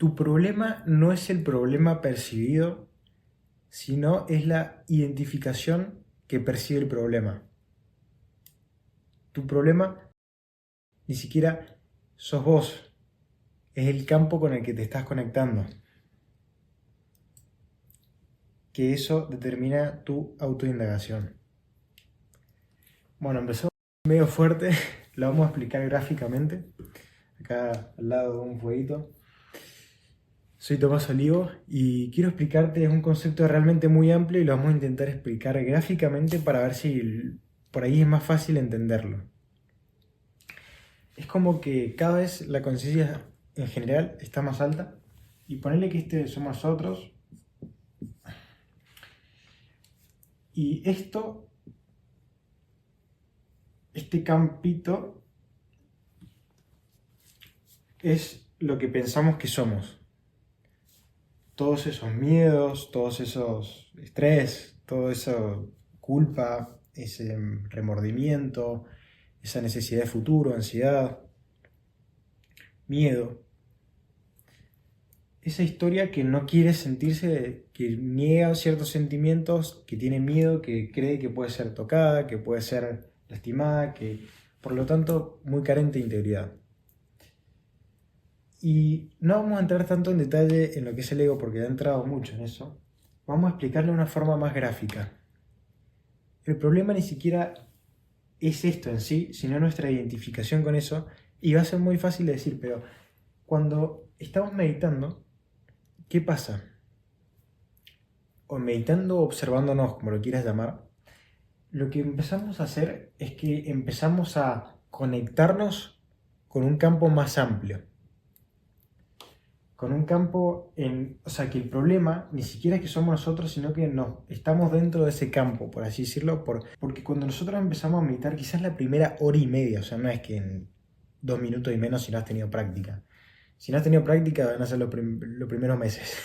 Tu problema no es el problema percibido, sino es la identificación que percibe el problema. Tu problema ni siquiera sos vos, es el campo con el que te estás conectando. Que eso determina tu autoindagación. Bueno, empezó medio fuerte, lo vamos a explicar gráficamente. Acá al lado de un fueguito. Soy Tomás Olivo y quiero explicarte, es un concepto realmente muy amplio y lo vamos a intentar explicar gráficamente para ver si por ahí es más fácil entenderlo. Es como que cada vez la conciencia en general está más alta y ponerle que este somos nosotros y este campito es lo que pensamos que somos. Todos esos miedos, todos esos estrés, todo eso culpa, ese remordimiento, esa necesidad de futuro, ansiedad, miedo. Esa historia que no quiere sentirse, que niega ciertos sentimientos, que tiene miedo, que cree que puede ser tocada, que puede ser lastimada, que por lo tanto muy carente de integridad. Y no vamos a entrar tanto en detalle en lo que es el ego porque ya he entrado mucho en eso. Vamos a explicarlo de una forma más gráfica. El problema ni siquiera es esto en sí, sino nuestra identificación con eso. Y va a ser muy fácil de decir, pero cuando estamos meditando, ¿qué pasa? O meditando o observándonos, como lo quieras llamar, lo que empezamos a hacer es que empezamos a conectarnos con un campo más amplio. Con un campo o sea, que el problema ni siquiera es que somos nosotros, sino que estamos dentro de ese campo, por así decirlo, porque cuando nosotros empezamos a meditar, quizás la primera hora y media, o sea, no es que en 2 minutos y menos si no has tenido práctica. Si no has tenido práctica, van a ser los primeros meses,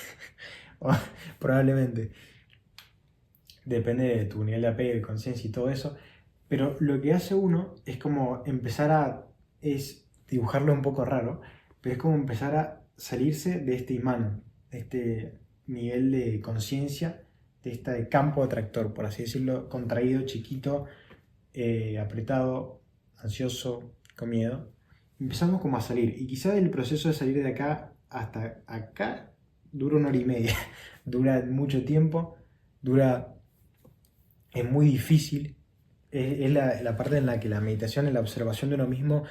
probablemente. Depende de tu nivel de apego, de conciencia y todo eso, pero lo que hace uno es como es dibujarlo un poco raro, pero es como empezar a salirse de este imán, de este nivel de conciencia, de este campo atractor, por así decirlo, contraído, chiquito, apretado, ansioso, con miedo. Empezamos como a salir, y quizás el proceso de salir de acá hasta acá dura 1 hora y media, dura mucho tiempo, es muy difícil, es la parte en la que la meditación, en la observación de uno mismo,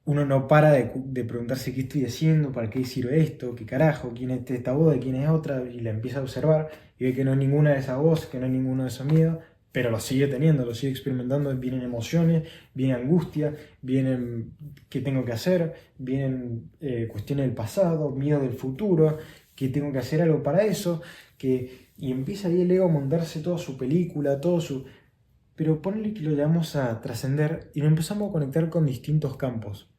uno no para de preguntarse qué estoy haciendo, para qué sirve esto, qué carajo, quién es esta voz, de quién es otra, y la empieza a observar y ve que no es ninguna de esas voces, que no es ninguno de esos miedos, pero lo sigue teniendo, lo sigue experimentando, vienen emociones, viene angustia, vienen qué tengo que hacer, vienen cuestiones del pasado, miedo del futuro, que tengo que hacer algo para eso, y empieza ahí el ego a montarse toda su película, todo su... Pero ponle que lo llevamos a trascender y nos empezamos a conectar con distintos campos.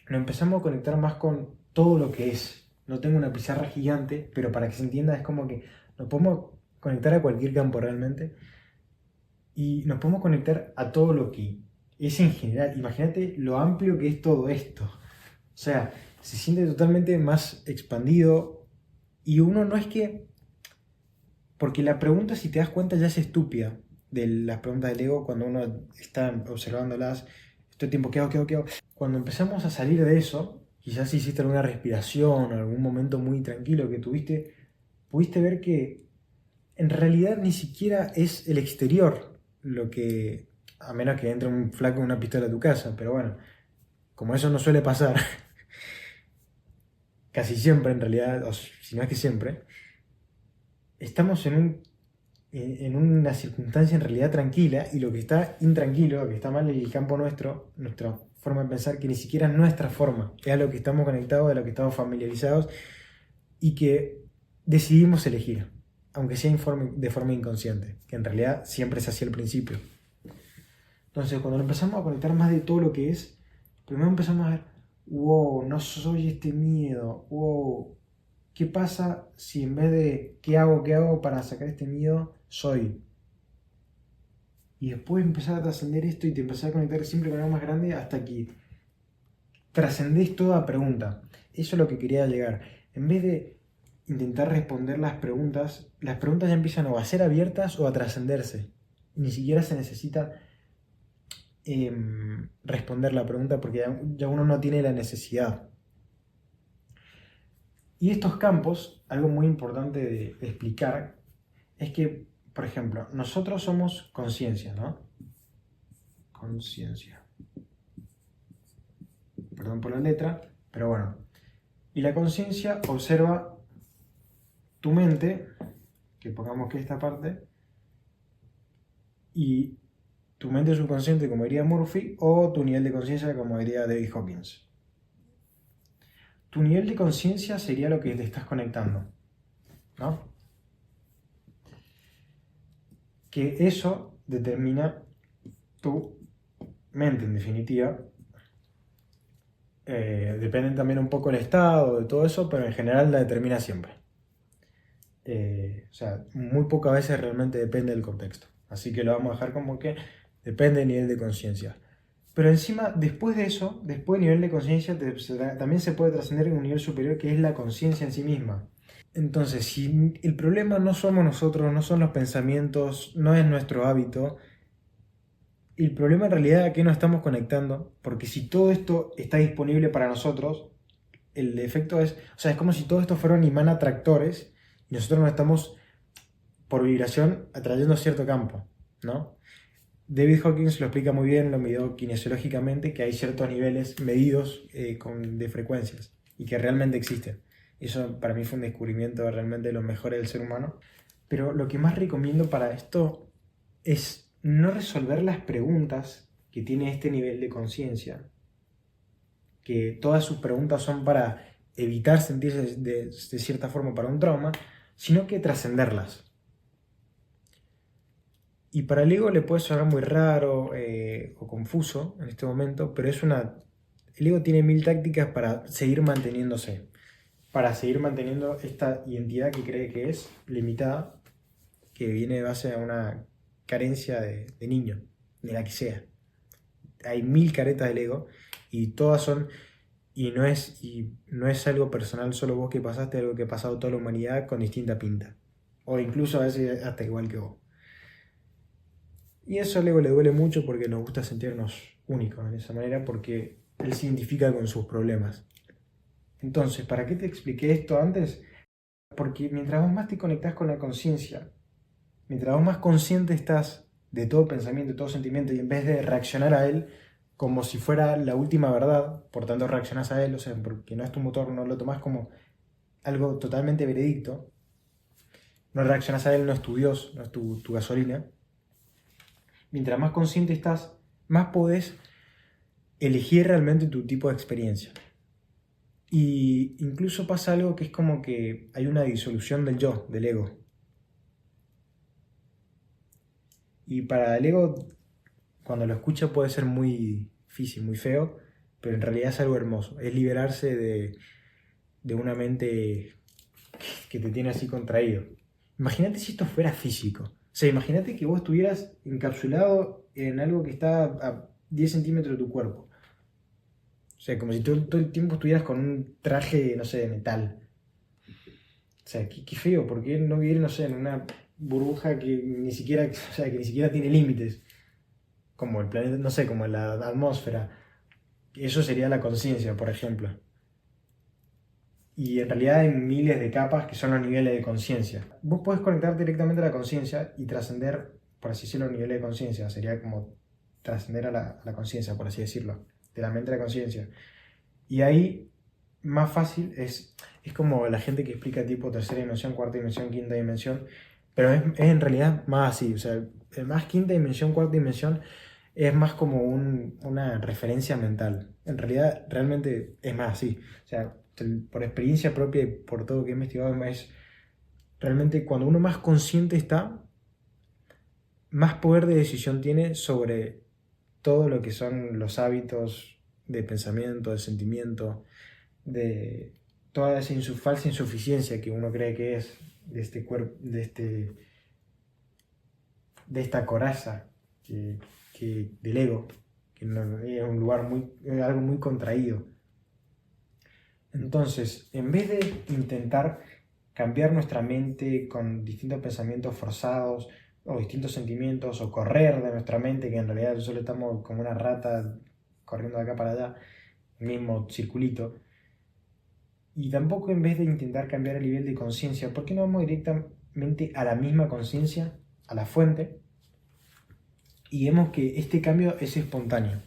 Nos empezamos a conectar más con todo lo que es. No tengo una pizarra gigante, pero para que se entienda es como que nos podemos conectar a cualquier campo realmente y nos podemos conectar a todo lo que es en general. Imagínate lo amplio que es todo esto. O sea, se siente totalmente más expandido y uno no es que... Porque la pregunta, si te das cuenta, ya es estúpida de las preguntas del ego cuando uno está observándolas. Todo el tiempo, ¿qué hago, qué hago, qué hago? Cuando empezamos a salir de eso, quizás hiciste alguna respiración o algún momento muy tranquilo que tuviste, pudiste ver que en realidad ni siquiera es el exterior lo que, a menos que entre un flaco con una pistola a tu casa, pero bueno, como eso no suele pasar, casi siempre en realidad, o si no es que siempre, estamos en una circunstancia en realidad tranquila y lo que está intranquilo, lo que está mal en el campo nuestro, nuestra forma de pensar, que ni siquiera es nuestra forma, es a lo que estamos conectados, a lo que estamos familiarizados y que decidimos elegir, aunque sea de forma inconsciente, que en realidad siempre es así al principio. Entonces, cuando empezamos a conectar más de todo lo que es, primero empezamos a ver, wow, no soy este miedo, wow, ¿qué pasa si en vez de qué hago para sacar este miedo, soy? Y después empezar a trascender esto y te empezás a conectar siempre con algo más grande hasta que trascendés toda pregunta. eso es lo que quería llegar. En vez de intentar responder las preguntas ya empiezan o a ser abiertas o a trascenderse. Ni siquiera se necesita responder la pregunta porque ya uno no tiene la necesidad. Y estos campos, algo muy importante de explicar, es que, por ejemplo, nosotros somos conciencia, ¿no? Conciencia. Perdón por la letra, pero bueno. Y la conciencia observa tu mente, que pongamos que esta parte, y tu mente subconsciente, como diría Murphy, o tu nivel de conciencia, como diría David Hawkins. Tu nivel de conciencia sería lo que te estás conectando, ¿no? Que eso determina tu mente, en definitiva. Depende también un poco el estado de todo eso, pero en general la determina siempre. O sea, muy pocas veces realmente depende del contexto. Así que lo vamos a dejar como que depende del nivel de conciencia. Pero encima, después de eso, después del nivel de conciencia, también se puede trascender en un nivel superior que es la conciencia en sí misma. Entonces, si el problema no somos nosotros, no son los pensamientos, no es nuestro hábito, el problema en realidad es a qué nos estamos conectando, porque si todo esto está disponible para nosotros, el efecto es, o sea, es como si todo esto fueran imán atractores y nosotros nos estamos, por vibración, atrayendo cierto campo, ¿no? David Hawkins lo explica muy bien, lo midió kinesiológicamente, que hay ciertos niveles medidos de frecuencias y que realmente existen. Eso para mí fue un descubrimiento realmente de lo mejor del ser humano. Pero lo que más recomiendo para esto es no resolver las preguntas que tiene este nivel de conciencia, que todas sus preguntas son para evitar sentirse de cierta forma para un trauma, sino que trascenderlas. Y para el ego le puede sonar muy raro o confuso en este momento, pero el ego tiene mil tácticas para seguir manteniéndose, para seguir manteniendo esta identidad que cree que es limitada, que viene de base a una carencia de niño, de la que sea. Hay mil caretas del ego y todas son, y no es algo personal solo vos que pasaste, algo que ha pasado toda la humanidad con distinta pinta, o incluso a veces hasta igual que vos. Y eso al ego le duele mucho porque nos gusta sentirnos únicos de esa manera, porque él se identifica con sus problemas. Entonces, ¿para qué te expliqué esto antes? Porque mientras vos más te conectás con la conciencia, mientras vos más consciente estás de todo pensamiento, de todo sentimiento, y en vez de reaccionar a él como si fuera la última verdad, por tanto reaccionás a él, o sea, porque no es tu motor, no lo tomás como algo totalmente veredicto, no reaccionás a él, no es tu Dios, no es tu gasolina. Mientras más consciente estás, más podés elegir realmente tu tipo de experiencia. Y incluso pasa algo que es como que hay una disolución del yo, del ego. Y para el ego, cuando lo escucha puede ser muy difícil, muy feo, pero en realidad es algo hermoso. Es liberarse de una mente que te tiene así contraído. Imagínate si esto fuera físico. O sea, imagínate que vos estuvieras encapsulado en algo que está a 10 centímetros de tu cuerpo. O sea, como si todo el tiempo estuvieras con un traje, no sé, de metal. O sea, qué feo, porque no vivir, no sé, en una burbuja que ni siquiera, o sea, que ni siquiera tiene límites. Como el planeta, no sé, como la atmósfera. Eso sería la conciencia, por ejemplo. Y en realidad hay miles de capas que son los niveles de conciencia. Vos podés conectar directamente a la conciencia y trascender, por así decirlo, los niveles de conciencia. Sería como trascender a la conciencia, por así decirlo. De la mente a la conciencia. Y ahí, más fácil, es como la gente que explica tipo tercera dimensión, cuarta dimensión, quinta dimensión. Pero es en realidad más así. O sea, más quinta dimensión, cuarta dimensión es más como una referencia mental. En realidad, realmente es más así. O sea, por experiencia propia y por todo que he investigado, es realmente cuando uno más consciente está, más poder de decisión tiene sobre todo lo que son los hábitos de pensamiento, de sentimiento, de toda esa falsa insuficiencia que uno cree que es de este cuerpo, de esta coraza del ego, que es un lugar algo muy contraído. Entonces, en vez de intentar cambiar nuestra mente con distintos pensamientos forzados o distintos sentimientos o correr de nuestra mente, que en realidad solo estamos como una rata corriendo de acá para allá, el mismo circulito, y tampoco en vez de intentar cambiar el nivel de conciencia, ¿por qué no vamos directamente a la misma conciencia, a la fuente, y vemos que este cambio es espontáneo,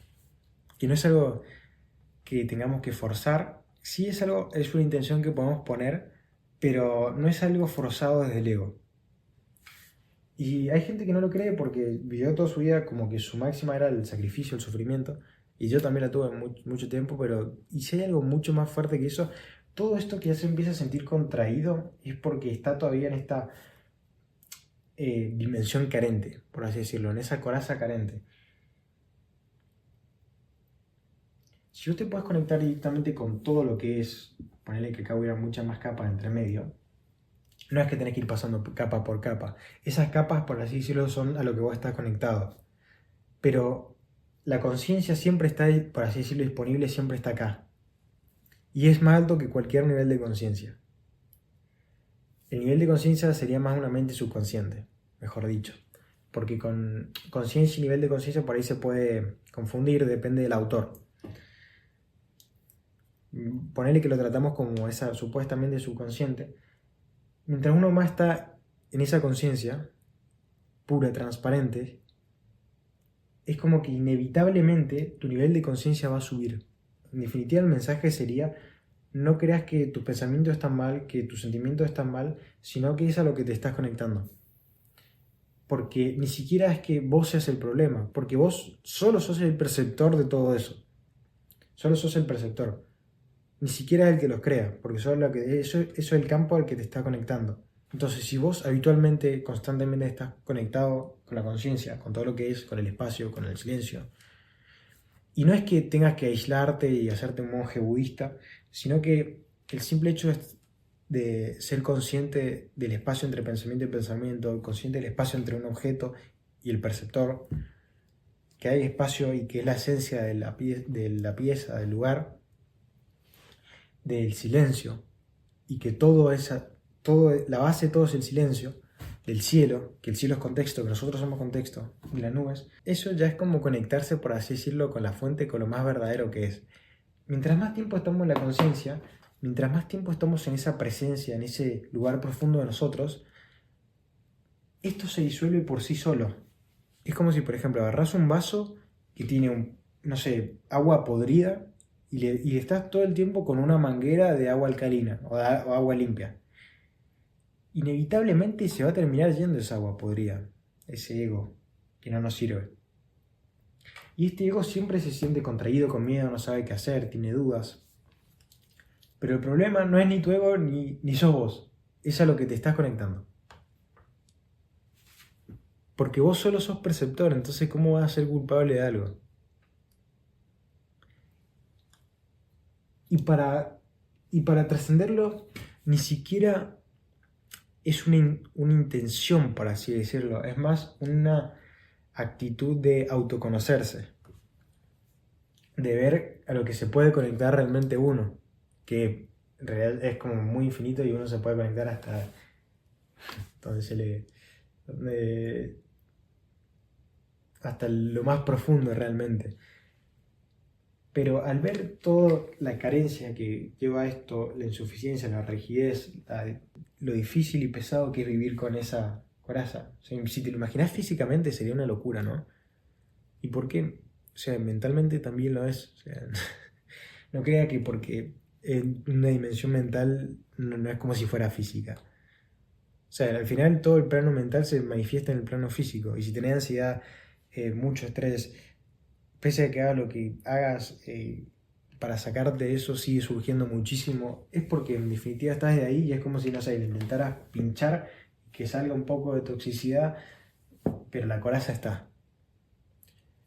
que no es algo que tengamos que forzar? Sí es algo, es una intención que podemos poner, pero no es algo forzado desde el ego. Y hay gente que no lo cree porque vivió toda su vida como que su máxima era el sacrificio, el sufrimiento, y yo también la tuve mucho tiempo, pero y si hay algo mucho más fuerte que eso, todo esto que ya se empieza a sentir contraído es porque está todavía en esta dimensión carente, por así decirlo, en esa coraza carente. Si vos te puedes conectar directamente con todo lo que es, ponerle que acá hubiera muchas más capas entre medio, no es que tenés que ir pasando capa por capa. Esas capas, por así decirlo, son a lo que vos estás conectado. Pero la conciencia siempre está, por así decirlo, disponible, siempre está acá. Y es más alto que cualquier nivel de conciencia. El nivel de conciencia sería más una mente subconsciente, mejor dicho. Porque con conciencia y nivel de conciencia por ahí se puede confundir, depende del autor. Ponerle que lo tratamos como esa supuestamente subconsciente. Mientras uno más está en esa conciencia pura, transparente, es como que inevitablemente tu nivel de conciencia va a subir. En definitiva, el mensaje sería: no creas que tus pensamientos están mal, que tus sentimientos están mal, sino que es a lo que te estás conectando. Porque ni siquiera es que vos seas el problema, porque vos solo sos el perceptor de todo eso. Solo sos el perceptor. Ni siquiera el que los crea, porque eso es el campo al que te está conectando. Entonces, si vos habitualmente, constantemente estás conectado con la conciencia, con todo lo que es, con el espacio, con el silencio, y no es que tengas que aislarte y hacerte un monje budista, sino que el simple hecho de ser consciente del espacio entre pensamiento y pensamiento, consciente del espacio entre un objeto y el perceptor, que hay espacio y que es la esencia de la pieza, del lugar, del silencio, y que la base de todo es el silencio, del cielo, que el cielo es contexto, que nosotros somos contexto, y las nubes, eso ya es como conectarse, por así decirlo, con la fuente, con lo más verdadero que es. Mientras más tiempo estamos en la conciencia, mientras más tiempo estamos en esa presencia, en ese lugar profundo de nosotros, esto se disuelve por sí solo. Es como si, por ejemplo, agarras un vaso que tiene no sé, agua podrida y estás todo el tiempo con una manguera de agua alcalina o agua limpia. Inevitablemente se va a terminar yendo esa agua podrida, ese ego que no nos sirve. Y este ego siempre se siente contraído, con miedo, no sabe qué hacer, tiene dudas. Pero el problema no es ni tu ego ni sos vos, es a lo que te estás conectando. Porque vos solo sos perceptor, entonces ¿cómo vas a ser culpable de algo? Y para trascenderlo, ni siquiera es una intención, por así decirlo, es más una actitud de autoconocerse, de ver a lo que se puede conectar realmente uno, que en realidad es como muy infinito y uno se puede conectar hasta hasta lo más profundo realmente. Pero al ver toda la carencia que lleva esto, la insuficiencia, la rigidez, lo difícil y pesado que es vivir con esa coraza, o sea, si te lo imaginas físicamente sería una locura, ¿no? ¿Y por qué? O sea, mentalmente también lo es. O sea, no crea que porque en una dimensión mental no es como si fuera física. O sea, al final todo el plano mental se manifiesta en el plano físico. Y si tenés ansiedad, mucho estrés, pese a que hagas lo que hagas, para sacarte de eso sigue surgiendo muchísimo, es porque en definitiva estás de ahí y es como si, no sé, le intentaras pinchar, que salga un poco de toxicidad, pero la coraza está.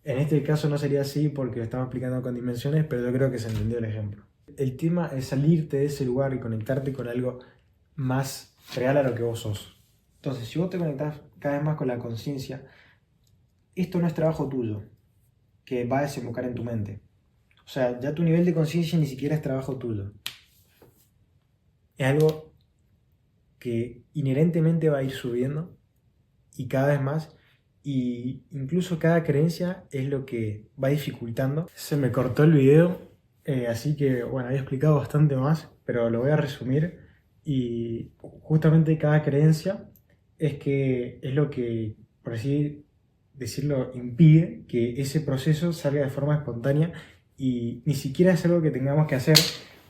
En este caso no sería así porque lo estamos explicando con dimensiones, pero yo creo que se entendió el ejemplo. El tema es salirte de ese lugar y conectarte con algo más real a lo que vos sos. Entonces, si vos te conectás cada vez más con la conciencia, esto no es trabajo tuyo, que va a desembocar en tu mente. O sea, ya tu nivel de conciencia ni siquiera es trabajo tuyo. es algo que inherentemente va a ir subiendo y cada vez más, y incluso cada creencia es lo que va dificultando. Se me cortó el video, así que bueno, había explicado bastante más, pero lo voy a resumir. Y justamente cada creencia es lo que, por así decirlo, impide que ese proceso salga de forma espontánea, y ni siquiera es algo que tengamos que hacer,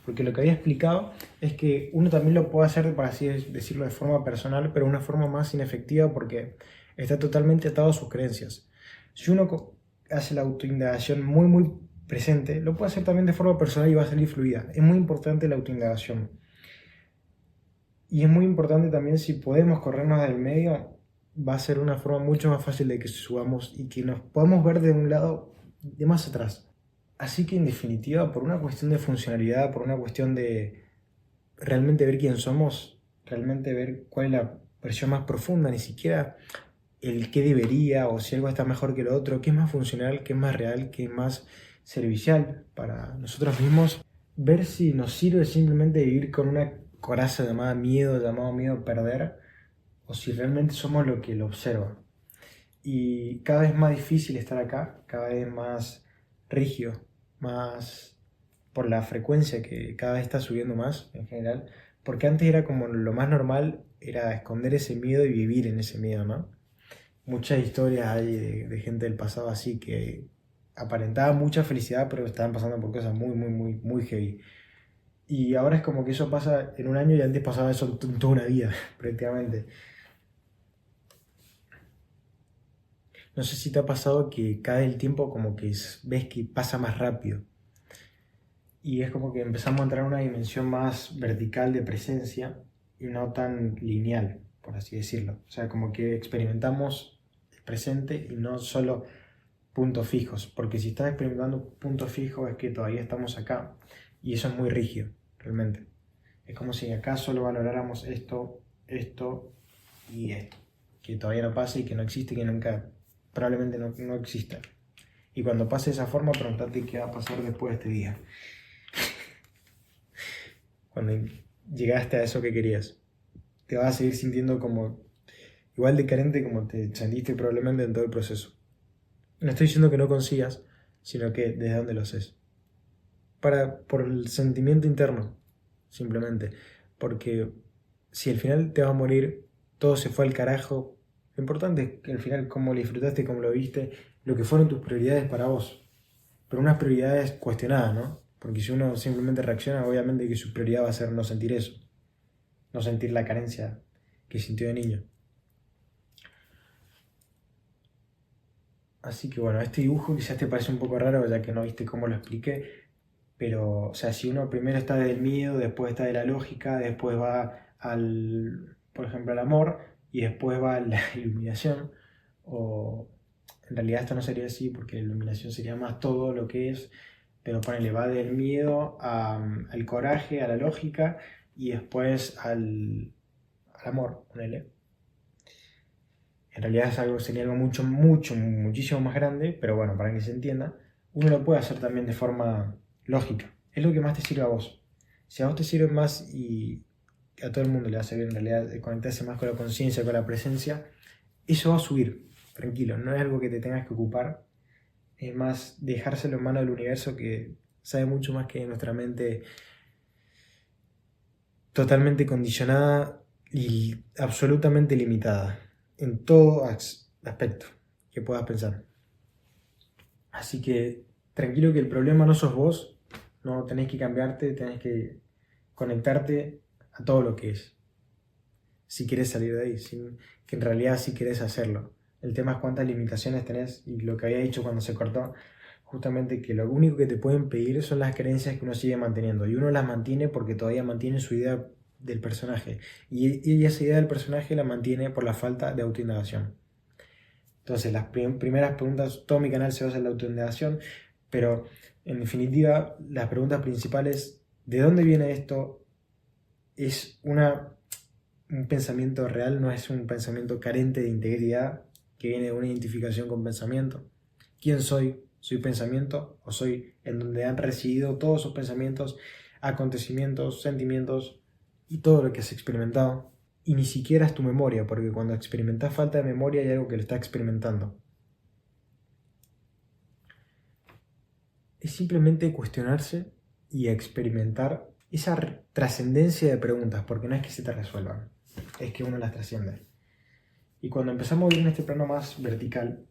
porque lo que había explicado es que uno también lo puede hacer, por así decirlo, de forma personal, pero de una forma más inefectiva porque está totalmente atado a sus creencias. Si uno hace la autoindagación muy presente, lo puede hacer también de forma personal y va a salir fluida. Es muy importante la autoindagación. Y es muy importante también, si podemos corrernos del medio, va a ser una forma mucho más fácil de que subamos y que nos podamos ver de un lado de más atrás. Así que en definitiva, por una cuestión de funcionalidad, por una cuestión de realmente ver quién somos, realmente ver cuál es la versión más profunda, ni siquiera el qué debería o si algo está mejor que lo otro, qué es más funcional, qué es más real, qué es más servicial para nosotros mismos, ver si nos sirve simplemente vivir con una coraza llamado miedo a perder, o si realmente somos lo que lo observa. Y cada vez más difícil estar acá, cada vez más rígido, más por la frecuencia que cada vez está subiendo más en general, porque antes era como lo más normal, era esconder ese miedo y vivir en ese miedo, ¿no? Muchas historias hay de gente del pasado así que aparentaba mucha felicidad, pero estaban pasando por cosas muy heavy. Y ahora es como que eso pasa en un año y antes pasaba eso en toda una vida, prácticamente. No sé si te ha pasado que cada el tiempo como que ves que pasa más rápido. Y es como que empezamos a entrar en una dimensión más vertical de presencia y no tan lineal, por así decirlo. O sea, como que experimentamos el presente y no solo puntos fijos, porque si estás experimentando puntos fijos es que todavía estamos acá, y eso es muy rígido, realmente. Es como si acá solo valoráramos esto y esto, que todavía no pasa y que no existe y que nunca, probablemente no exista. Y cuando pase de esa forma, preguntate qué va a pasar después de este día. Cuando llegaste a eso que querías, te vas a seguir sintiendo como igual de carente como te sentiste probablemente en todo el proceso. No estoy diciendo que no consigas, sino que desde dónde lo haces. Por el sentimiento interno, simplemente. Porque si al final te vas a morir, todo se fue al carajo, lo importante es que al final cómo lo disfrutaste, cómo lo viste, lo que fueron tus prioridades para vos. Pero unas prioridades cuestionadas, ¿no? Porque si uno simplemente reacciona, obviamente que su prioridad va a ser no sentir eso, no sentir la carencia que sintió de niño. Así que bueno, este dibujo quizás te parece un poco raro ya que no viste cómo lo expliqué, pero o sea, si uno primero está del miedo, después está de la lógica, después va al, por ejemplo, al amor y después va a la iluminación, o en realidad esto no sería así porque la iluminación sería más todo lo que es, pero ponele, va del miedo al coraje, a la lógica y después al amor, ponele. En realidad sería algo muchísimo más grande, pero bueno, para que se entienda, uno lo puede hacer también de forma lógica. Es lo que más te sirve a vos. Si a vos te sirve más y a todo el mundo le va a servir en realidad de conectarse más con la conciencia, con la presencia, eso va a subir, tranquilo, no es algo que te tengas que ocupar, es más dejárselo en mano del universo que sabe mucho más que nuestra mente totalmente condicionada y absolutamente limitada en todo aspecto que puedas pensar. Así que tranquilo que el problema no sos vos, no tenés que cambiarte, tenés que conectarte a todo lo que es. Si quieres salir de ahí, que en realidad sí querés hacerlo. El tema es cuántas limitaciones tenés y lo que había dicho cuando se cortó, justamente que lo único que te pueden pedir son las creencias que uno sigue manteniendo y uno las mantiene porque todavía mantiene su idea del personaje y esa idea del personaje la mantiene por la falta de autoindagación. Entonces las primeras preguntas, todo mi canal se basa en la autoindagación, pero en definitiva las preguntas principales, ¿de dónde viene esto? ¿Es un pensamiento real? ¿No es un pensamiento carente de integridad que viene de una identificación con pensamiento? ¿Quién soy? ¿Soy pensamiento o soy en donde han residido todos esos pensamientos, acontecimientos, sentimientos y todo lo que has experimentado, y ni siquiera es tu memoria, porque cuando experimentas falta de memoria hay algo que lo está experimentando. Es simplemente cuestionarse y experimentar esa trascendencia de preguntas, porque no es que se te resuelvan, es que uno las trasciende. Y cuando empezamos a vivir en este plano más vertical,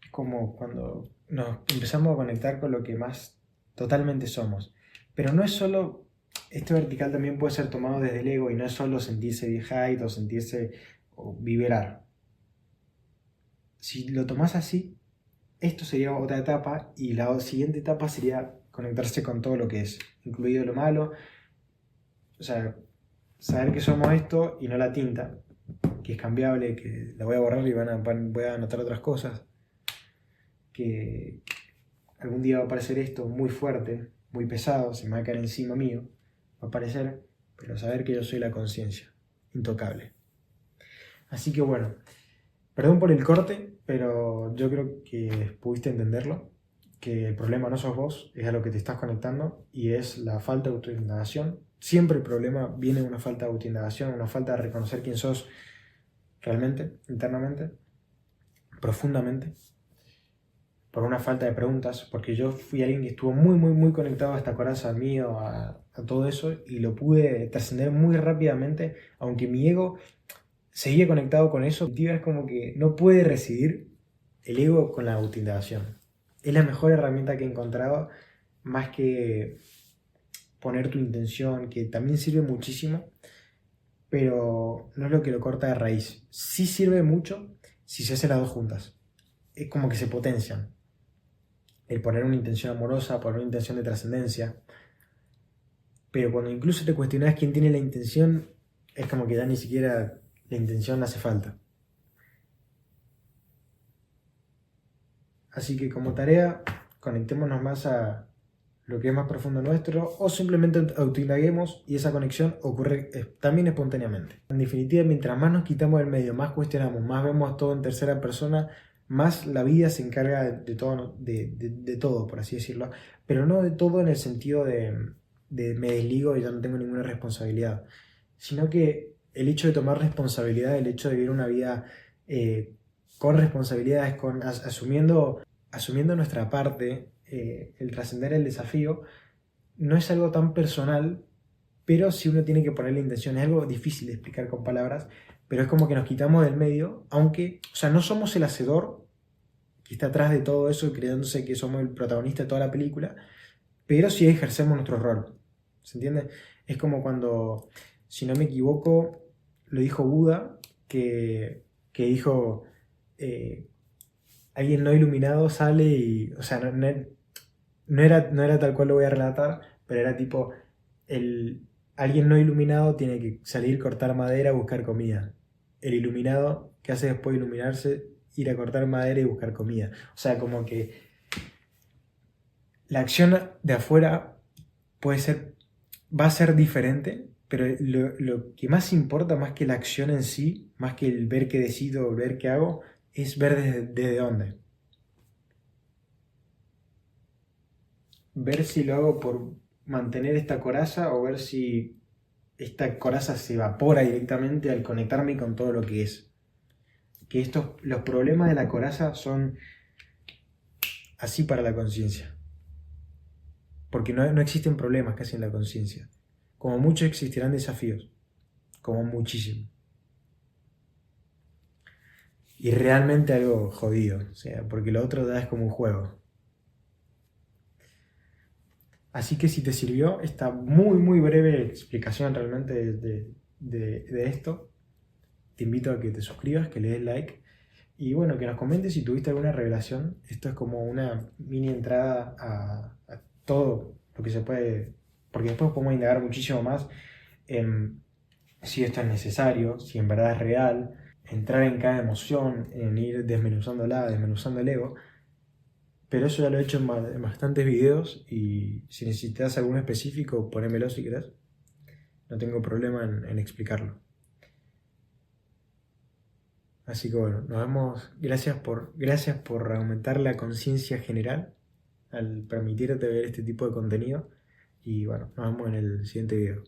es como cuando nos empezamos a conectar con lo que más totalmente somos. Pero no es solo, este vertical también puede ser tomado desde el ego y no es solo sentirse viejait o sentirse o vibrar. Si lo tomás así, esto sería otra etapa y la siguiente etapa sería conectarse con todo lo que es, incluido lo malo, o sea, saber que somos esto y no la tinta, que es cambiable, que la voy a borrar y voy a anotar otras cosas, que algún día va a aparecer esto muy fuerte, muy pesado, se me va a caer encima mío, va a aparecer, pero saber que yo soy la conciencia, intocable. Así que bueno, perdón por el corte, pero yo creo que pudiste entenderlo, que el problema no sos vos, es a lo que te estás conectando y es la falta de autoindagación. Siempre el problema viene de una falta de autoindagación, una falta de reconocer quién sos realmente, internamente, profundamente, por una falta de preguntas, porque yo fui alguien que estuvo muy conectado a esta coraza mío, a todo eso, y lo pude trascender muy rápidamente, aunque mi ego seguía conectado con eso. Es como que no puede residir el ego con la autoindagación. Es la mejor herramienta que he encontrado, más que poner tu intención, que también sirve muchísimo, pero no es lo que lo corta de raíz. Sí sirve mucho si se hacen las dos juntas. Es como que se potencian. El poner una intención amorosa, poner una intención de trascendencia. Pero cuando incluso te cuestionas quién tiene la intención, es como que ya ni siquiera la intención hace falta. Así que como tarea, conectémonos más a lo que es más profundo nuestro, o simplemente autoindaguemos y esa conexión ocurre también espontáneamente. En definitiva, mientras más nos quitamos del medio, más cuestionamos, más vemos todo en tercera persona, más la vida se encarga de todo, de todo, por así decirlo, pero no de todo en el sentido de me desligo y ya no tengo ninguna responsabilidad, sino que el hecho de tomar responsabilidad, el hecho de vivir una vida con responsabilidades, asumiendo nuestra parte, el trascender el desafío, no es algo tan personal, pero si uno tiene que poner la intención, es algo difícil de explicar con palabras, pero es como que nos quitamos del medio, aunque, o sea, no somos el hacedor que está atrás de todo eso, creyéndose que somos el protagonista de toda la película, pero sí ejercemos nuestro rol, ¿se entiende? Es como cuando, si no me equivoco, lo dijo Buda, que dijo, alguien no iluminado sale y, o sea, no era tal cual lo voy a relatar, pero era tipo, alguien no iluminado tiene que salir, cortar madera, buscar comida. El iluminado, ¿qué hace después de iluminarse? Ir a cortar madera y buscar comida. O sea, como que la acción de afuera va a ser diferente, pero lo que más importa, más que la acción en sí, más que el ver qué decido o ver qué hago, es ver desde dónde. Ver si lo hago por mantener esta coraza o ver si esta coraza se evapora directamente al conectarme con todo lo que es. Que los problemas de la coraza son así para la conciencia. Porque no existen problemas casi en la conciencia. Como mucho existirán desafíos. Como muchísimo. Y realmente algo jodido. O sea, porque lo otro ya es como un juego. Así que si te sirvió esta muy breve explicación realmente de esto, te invito a que te suscribas, que le des like y bueno, que nos comentes si tuviste alguna revelación. Esto es como una mini entrada a todo lo que se puede, porque después podemos indagar muchísimo más en si esto es necesario, si en verdad es real, entrar en cada emoción, en ir desmenuzándola, desmenuzando el ego. Pero eso ya lo he hecho en bastantes videos y si necesitas algún específico, ponémelo si querés. No tengo problema en explicarlo. Así que bueno, nos vemos. Gracias por aumentar la conciencia general al permitirte ver este tipo de contenido. Y bueno, nos vemos en el siguiente video.